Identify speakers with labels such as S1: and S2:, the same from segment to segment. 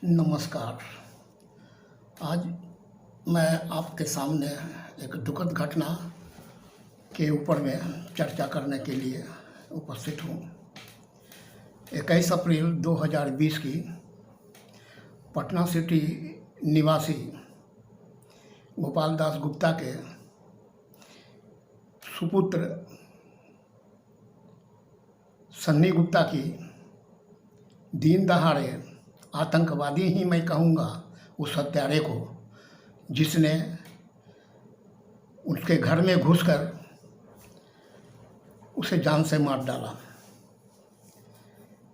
S1: नमस्कार। आज मैं आपके सामने एक दुखद घटना के ऊपर में चर्चा करने के लिए उपस्थित हूँ। 21 अप्रैल 2020 की पटना सिटी निवासी गोपाल दास गुप्ता के सुपुत्र सन्नी गुप्ता की दिन दहाड़े आतंकवादी ही मैं कहूँगा उस हत्यारे को, जिसने उसके घर में घुसकर उसे जान से मार डाला।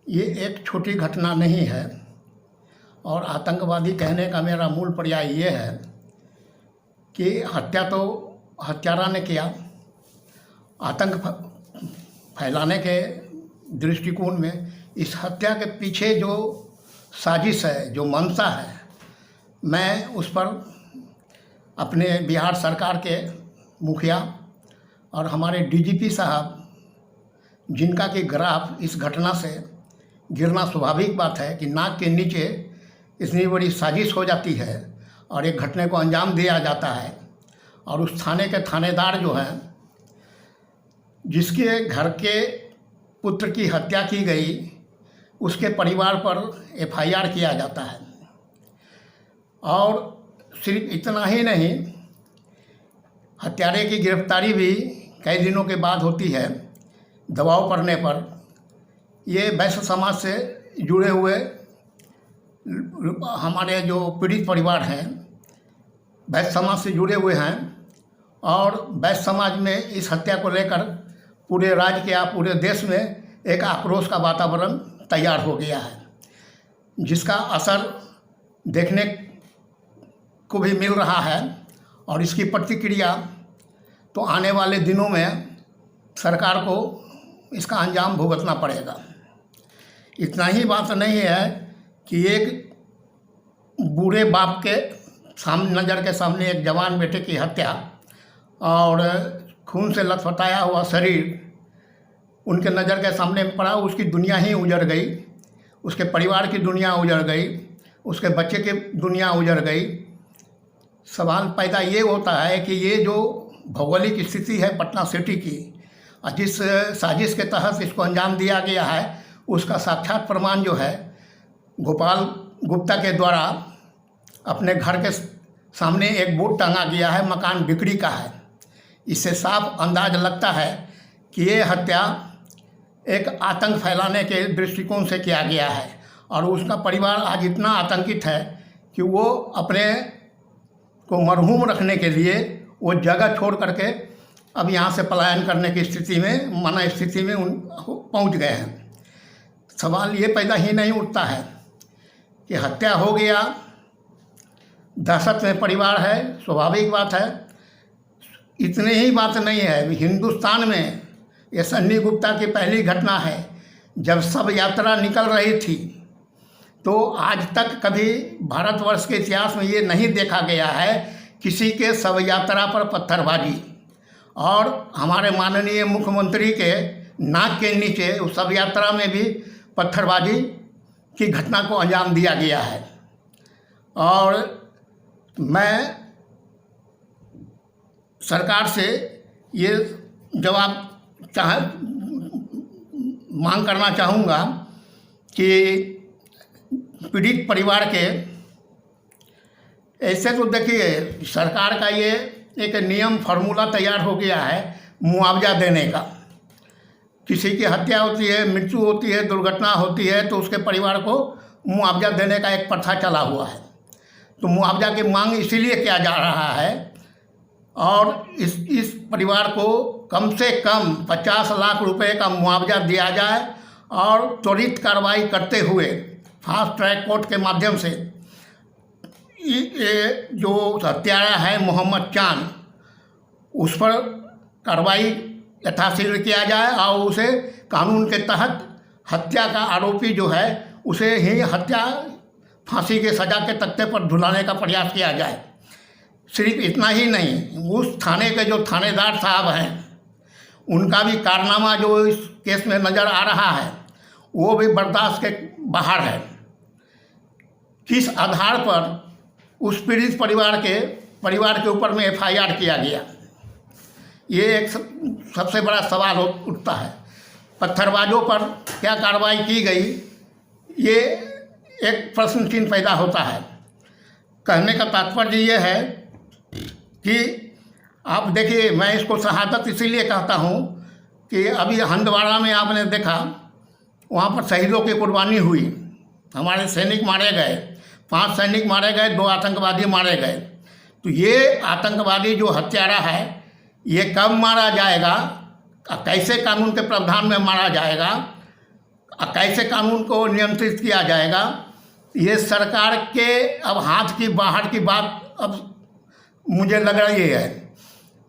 S1: ये एक छोटी घटना नहीं है और आतंकवादी कहने का मेरा मूल पर्याय ये है कि हत्या तो हत्यारा ने किया। आतंक फैलाने के दृष्टिकोण में इस हत्या के पीछे जो साजिश है, जो मंशा है, मैं उस पर अपने बिहार सरकार के मुखिया और हमारे डीजीपी साहब, जिनका कि ग्राफ इस घटना से गिरना स्वाभाविक बात है कि नाक के नीचे इतनी बड़ी साजिश हो जाती है और एक घटने को अंजाम दिया जाता है, और उस थाने के थानेदार जो हैं, जिसके घर के पुत्र की हत्या की गई, उसके परिवार पर एफआईआर किया जाता है। और सिर्फ इतना ही नहीं, हत्यारे की गिरफ्तारी भी कई दिनों के बाद होती है दबाव पड़ने पर। ये वैश्य समाज से जुड़े हुए हमारे जो पीड़ित परिवार हैं, वैश्य समाज से जुड़े हुए हैं, और वैश्य समाज में इस हत्या को लेकर पूरे राज्य या पूरे देश में एक आक्रोश का वातावरण तैयार हो गया है, जिसका असर देखने को भी मिल रहा है। और इसकी प्रतिक्रिया तो आने वाले दिनों में सरकार को इसका अंजाम भुगतना पड़ेगा। इतना ही बात नहीं है कि एक बूढ़े बाप के सामने, नज़र के सामने एक जवान बेटे की हत्या और खून से लथपथाया हुआ शरीर उनके नज़र के सामने पड़ा। उसकी दुनिया ही उजड़ गई, उसके परिवार की दुनिया उजड़ गई, उसके बच्चे की दुनिया उजड़ गई। सवाल पैदा ये होता है कि ये जो भौगोलिक स्थिति है पटना सिटी की, और जिस साजिश के तहत इसको अंजाम दिया गया है, उसका साक्षात प्रमाण जो है गोपाल गुप्ता के द्वारा अपने घर के सामने एक बोर्ड टांगा गया है, मकान बिक्री का है। इससे साफ अंदाज लगता है कि ये हत्या एक आतंक फैलाने के दृष्टिकोण से किया गया है, और उसका परिवार आज इतना आतंकित है कि वो अपने को मरहूम रखने के लिए वो जगह छोड़ करके अब यहाँ से पलायन करने की स्थिति में, मना स्थिति में पहुँच गए हैं। सवाल ये पैदा ही नहीं उठता है कि हत्या हो गया, दहशत में परिवार है, स्वाभाविक बात है। इतनी ही बात नहीं है, हिंदुस्तान में ये सन्नी गुप्ता की पहली घटना है। जब शव यात्रा निकल रही थी तो आज तक कभी भारतवर्ष के इतिहास में ये नहीं देखा गया है किसी के शव यात्रा पर पत्थरबाजी, और हमारे माननीय मुख्यमंत्री के नाक के नीचे उस शव यात्रा में भी पत्थरबाजी की घटना को अंजाम दिया गया है। और मैं सरकार से ये जवाब मांग करना चाहूँगा कि पीड़ित परिवार के, ऐसे तो देखिए सरकार का ये एक नियम फार्मूला तैयार हो गया है मुआवजा देने का। किसी की हत्या होती है, मृत्यु होती है, दुर्घटना होती है, तो उसके परिवार को मुआवजा देने का एक प्रथा चला हुआ है। तो मुआवजा की मांग इसीलिए किया जा रहा है, और इस परिवार को कम से कम 50 लाख रुपए का मुआवजा दिया जाए, और त्वरित कार्रवाई करते हुए फास्ट ट्रैक कोर्ट के माध्यम से ये जो हत्यारा है मोहम्मद चांद, उस पर कार्रवाई यथाशीघ्र किया जाए, और उसे कानून के तहत हत्या का आरोपी जो है उसे ही हत्या फांसी के सज़ा के तख्ते पर झुलाने का प्रयास किया जाए। सिर्फ इतना ही नहीं, उस थाने के जो थानेदार साहब हैं, उनका भी कारनामा जो इस केस में नज़र आ रहा है वो भी बर्दाश्त के बाहर है। किस आधार पर उस पीड़ित परिवार के ऊपर में FIR किया गया, ये एक सबसे बड़ा सवाल उठता है। पत्थरबाजों पर क्या कार्रवाई की गई, ये एक प्रश्न चिन्ह पैदा होता है। कहने का तात्पर्य ये है कि आप देखिए, मैं इसको शहादत इसीलिए कहता हूँ कि अभी हंदवाड़ा में आपने देखा, वहाँ पर शहीदों की कुर्बानी हुई, हमारे सैनिक मारे गए, 5 सैनिक मारे गए, 2 आतंकवादी मारे गए। तो ये आतंकवादी जो हत्यारा है, ये कब मारा जाएगा, कैसे कानून के प्रावधान में मारा जाएगा, कैसे कानून को नियंत्रित किया जाएगा, ये सरकार के अब हाथ की बाहर की बात अब मुझे लग रही है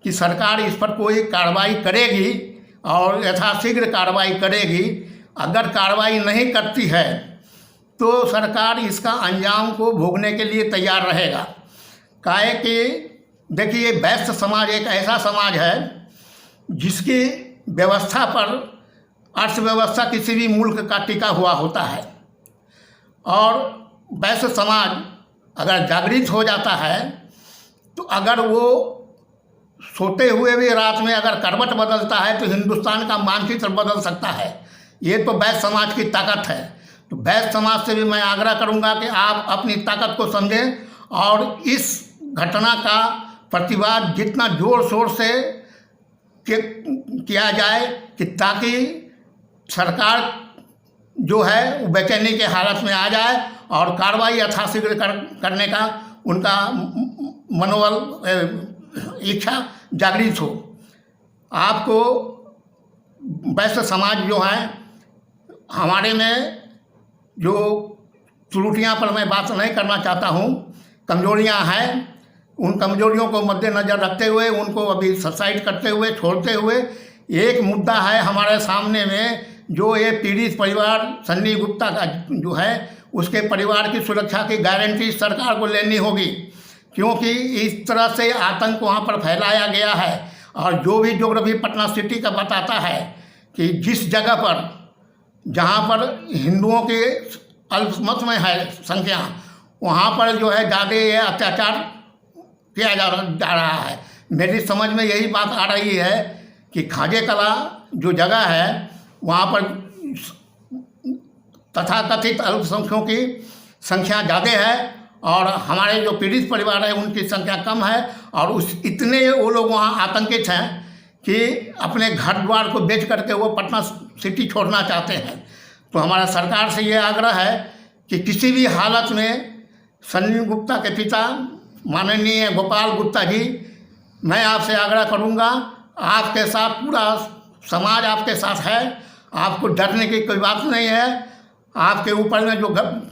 S1: कि सरकार इस पर कोई कार्रवाई करेगी और यथाशीघ्र कार्रवाई करेगी। अगर कार्रवाई नहीं करती है तो सरकार इसका अंजाम को भोगने के लिए तैयार रहेगा। काहे कि देखिए, वैश्य समाज एक ऐसा समाज है जिसकी व्यवस्था पर अर्थव्यवस्था किसी भी मुल्क का टिका हुआ होता है। और वैश्य समाज अगर जागृत हो जाता है तो अगर वो सोते हुए भी रात में अगर करवट बदलता है तो हिंदुस्तान का मानचित्र बदल सकता है। ये तो वैश्य समाज की ताकत है। तो वैश्य समाज से भी मैं आग्रह करूंगा कि आप अपनी ताकत को समझें और इस घटना का प्रतिवाद जितना जोर शोर से किया जाए कि ताकि सरकार जो है वो बेचैनी के हालत में आ जाए और कार्रवाई यथाशीघ्र करने का उनका मनोबल इच्छा जागृत हो। आपको वैश्य समाज जो है हमारे में जो त्रुटियां पर मैं बात नहीं करना चाहता हूँ, कमजोरियां हैं, उन कमजोरियों को मद्देनज़र रखते हुए उनको अभी सब्साइड करते हुए छोड़ते हुए एक मुद्दा है हमारे सामने में, जो ये पीड़ित परिवार सन्नी गुप्ता का जो है उसके परिवार की सुरक्षा की गारंटी सरकार को लेनी होगी। क्योंकि इस तरह से आतंक वहाँ पर फैलाया गया है और जो भी ज्योग्राफी पटना सिटी का बताता है कि जिस जगह पर जहाँ पर हिंदुओं के अल्पमत में है संख्या, वहाँ पर जो है ज़्यादा ये अत्याचार किया जा रहा है। मेरी समझ में यही बात आ रही है कि खाजे कला जो जगह है वहाँ पर तथाकथित अल्पसंख्यकों की संख्या ज़्यादा है और हमारे जो पीड़ित परिवार है उनकी संख्या कम है। और इतने वो लोग वहाँ आतंकित हैं कि अपने घर द्वार को बेच करके वो पटना सिटी छोड़ना चाहते हैं। तो हमारा सरकार से ये आग्रह है कि किसी भी हालत में सन्नी गुप्ता के पिता माननीय गोपाल गुप्ता जी, मैं आपसे आग्रह करूंगा, आपके साथ पूरा समाज आपके साथ है, आपको डरने की कोई बात नहीं है। आपके ऊपर में जो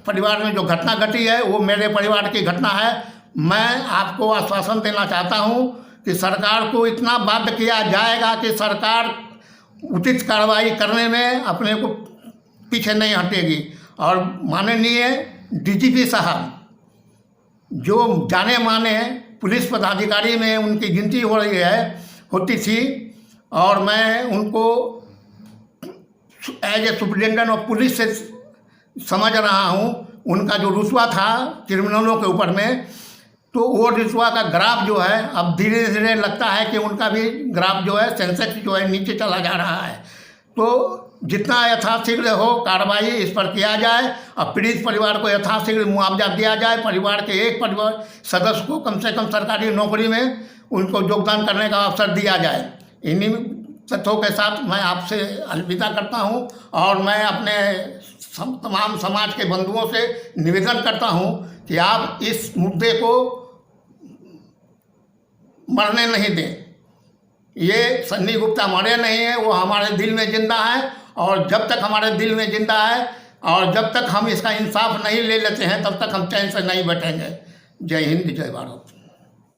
S1: परिवार में जो घटना घटी है वो मेरे परिवार की घटना है। मैं आपको आश्वासन देना चाहता हूं कि सरकार को इतना बाध्य किया जाएगा कि सरकार उचित कार्रवाई करने में अपने को पीछे नहीं हटेगी। और माननीय DGP साहब जो जाने माने पुलिस पदाधिकारी में उनकी गिनती होती थी और मैं उनको as a superintendent of police से समझ रहा हूँ। उनका जो रुतबा था क्रिमिनलों के ऊपर में, तो वो रुतबा का ग्राफ जो है अब धीरे धीरे लगता है कि उनका भी ग्राफ जो है सेंसेक्स जो है नीचे चला जा रहा है। तो जितना यथाशीघ्र हो कार्रवाई इस पर किया जाए और पीड़ित परिवार को यथाशीघ्र मुआवजा दिया जाए। परिवार के एक परिवार सदस्य को कम से कम सरकारी नौकरी में उनको योगदान करने का अवसर दिया जाए। इन्हीं तथ्यों के साथ मैं आपसे अलविदा करता हूं और मैं अपने तमाम समाज के बंधुओं से निवेदन करता हूं कि आप इस मुद्दे को मरने नहीं दें। ये सन्नी गुप्ता मरे नहीं है, वो हमारे दिल में जिंदा है और जब तक हमारे दिल में जिंदा है और जब तक हम इसका इंसाफ नहीं ले लेते हैं तब तक हम चैन से नहीं बैठेंगे। जय हिंद, जय भारत।